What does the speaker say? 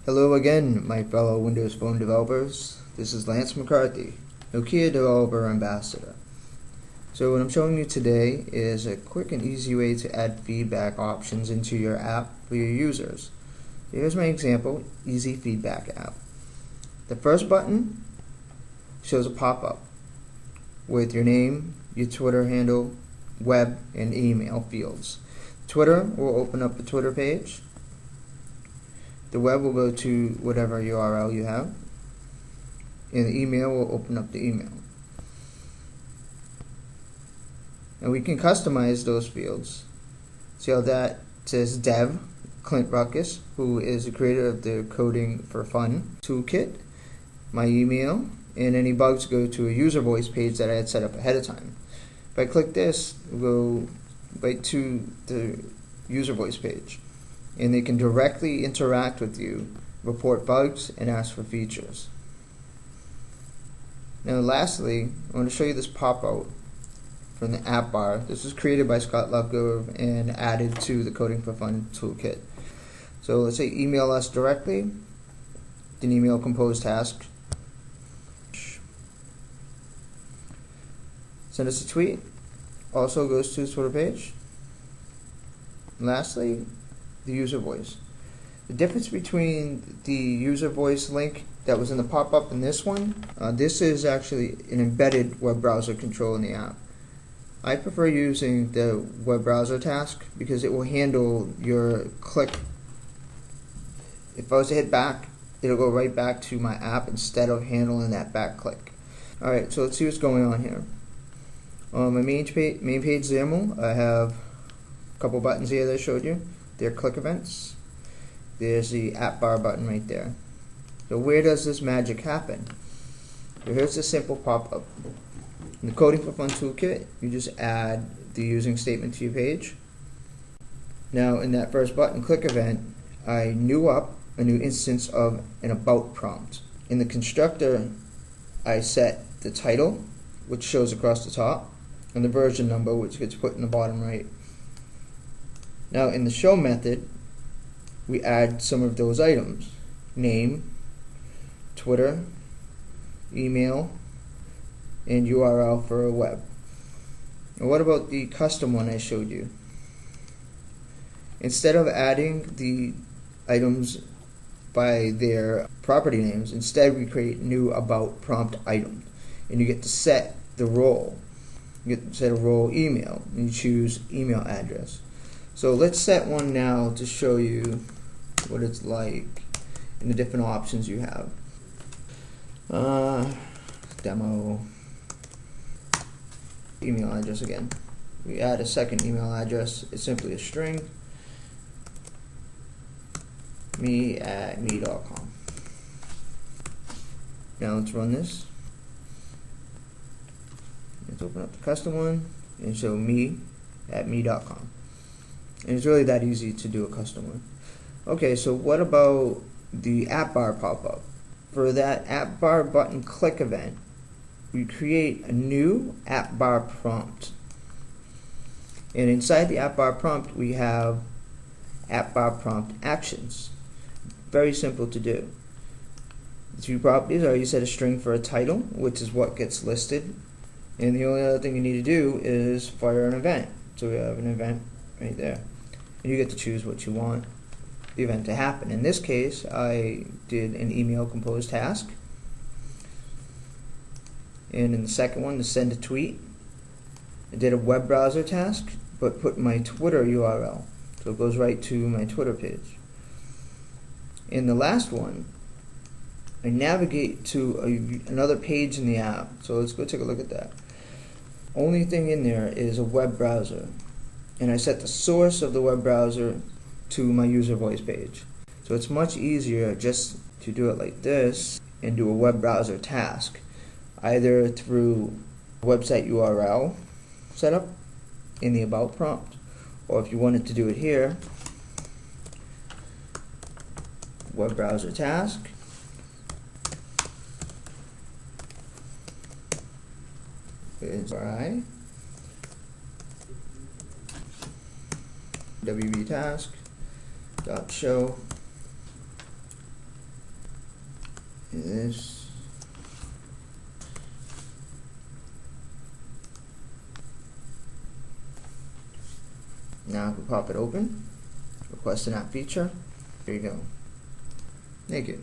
Hello again, my fellow Windows Phone developers. This is Lance McCarthy, Nokia Developer Ambassador. So what I'm showing you today is a quick and easy way to add feedback options into your app for your users. Here's my example, Easy Feedback app. The first button shows a pop-up with your name, your Twitter handle, web, and email fields. Twitter will open up the Twitter page. The web will go to whatever URL you have, and the email will open up the email. And we can customize those fields. See how that says Dev, Clint Ruckus, who is the creator of the Coding for Fun toolkit, my email, and any bugs go to a UserVoice page that I had set up ahead of time. If I click this, we'll go right to the UserVoice page, and they can directly interact with you, report bugs, and ask for features. Now lastly, I want to show you this pop-out from the app bar. This was created by Scott Lovegrove and added to the Coding for Fun toolkit. So let's say email us directly, then email compose task. Send us a tweet, also goes to the Twitter page. And lastly, the UserVoice. The difference between the UserVoice link that was in the pop-up and this one, this is actually an embedded web browser control in the app. I prefer using the web browser task because it will handle your click. If I was to hit back, it'll go right back to my app instead of handling that back click. Alright, so let's see what's going on here. On my main page XAML, I have a couple buttons here that I showed you. They're click events. There's the app bar button right there. So where does this magic happen? So here's the simple pop-up. In the Coding for Fun toolkit, you just add the using statement to your page. Now in that first button, click event, I new up a new instance of an about prompt. In the constructor, I set the title, which shows across the top, and the version number, which gets put in the bottom right. Now in the show method, we add some of those items: name, Twitter, email, and URL for a web. And what about the custom one I showed you? Instead of adding the items by their property names, instead we create new about prompt items, and you get to set the role. You get to set a role email, and you choose email address. So let's set one now to show you what it's like and the different options you have. Demo. Email address again. We add a second email address. It's simply a string. me@me.com. Now let's run this. Let's open up the custom one and show me@me.com. And it's really that easy to do a custom one. Okay, so what about the app bar pop-up? For that app bar button click event, we create a new app bar prompt. And inside the app bar prompt, we have app bar prompt actions. Very simple to do. The two properties are you set a string for a title, which is what gets listed, and the only other thing you need to do is fire an event. So we have an event right there. And you get to choose what you want the event to happen. In this case, I did an email compose task. And in the second one, to send a tweet, I did a web browser task, but put my Twitter URL. So it goes right to my Twitter page. In the last one, I navigate to another page in the app. So let's go take a look at that. Only thing in there is a web browser. And I set the source of the web browser to my UserVoice page. So it's much easier just to do it like this and do a web browser task, either through website URL setup in the about prompt, or if you wanted to do it here, web browser task, wb task dot show this. Now if we pop it open, request an app feature, there you go. Naked.